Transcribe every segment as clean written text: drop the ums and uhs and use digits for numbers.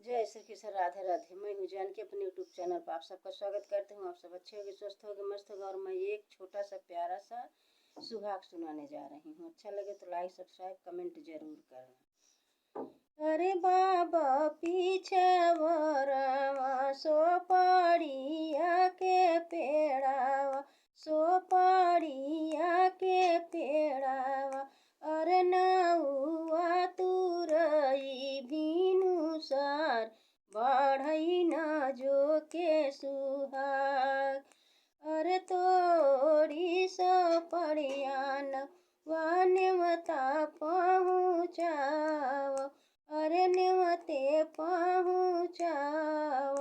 जय श्री कृष्ण, राधे राधे। मैं हूँ जानकी, अपने यूट्यूब चैनल पर आप सबका स्वागत करती हूँ। आप सब अच्छे होंगे, स्वस्थ होंगे, मस्त होंगे। और मैं एक छोटा सा प्यारा सा सुहाग सुनाने जा रही हूँ। अच्छा लगे तो लाइक, सब्सक्राइब, कमेंट जरूर करना। अरे बाबा पीछे वरवा सोपाड़िया के पेड़ावा, सोपाड़िया के पेड़ावा। अरे नौआ तुरई भीनु सार, बढ़ई न जो के सुहाग। अरे तोड़ी सो पड़ियान नेवता पहुँचाओ, अरे नेवते पहुँचाओ।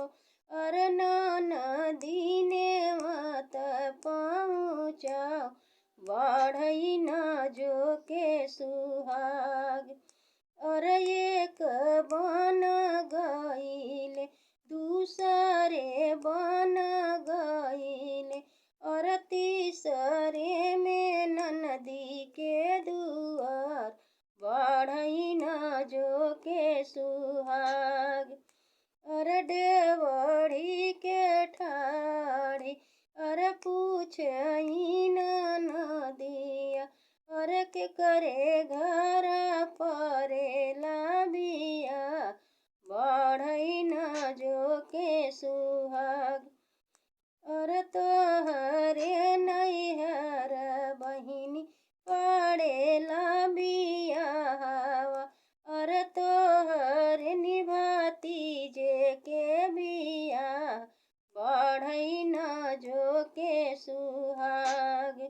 अरे नदी नेवत पहुँचाओ, बढ़ई न जो के सुहाग। अरे एक बन गईले दूसरे बन गईले, और तीसरे में ननदी के दुआर, बढ़ई न जो के सुहाग। अरे डेवढ़ी के ठाड़ी, अरे पूछई नदिया, अरे के करे घर परेला बिया, बढ़ई न जो के सुहाग। अरे तोहरे नैहर बहिनी पड़ेला बियाहवा, अरे तोहरे निभाती जे के बिया, बढ़ई न जो के सुहाग।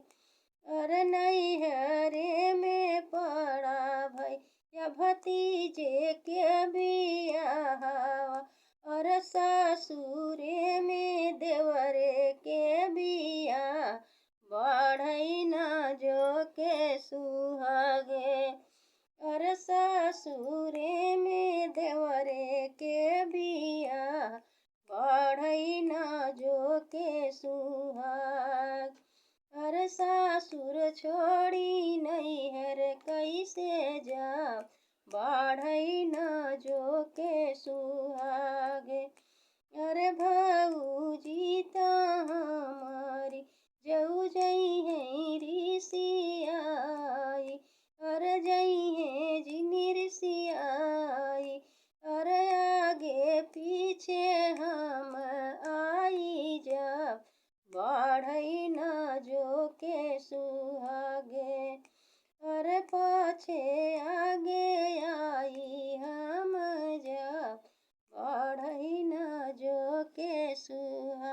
अरे नैहरे में पड़ा भैया भतीजे के बियाहवा, और ससुरे में देवरे के बिया, बढ़ई न जो के सुहागे। और ससुरे में देवरे के बिया, बढ़ई न जो के सुहाग। अरे सासुर छोड़ी नैहर कैसे जाओ, बढ़ई न जो के सुहागे। अरे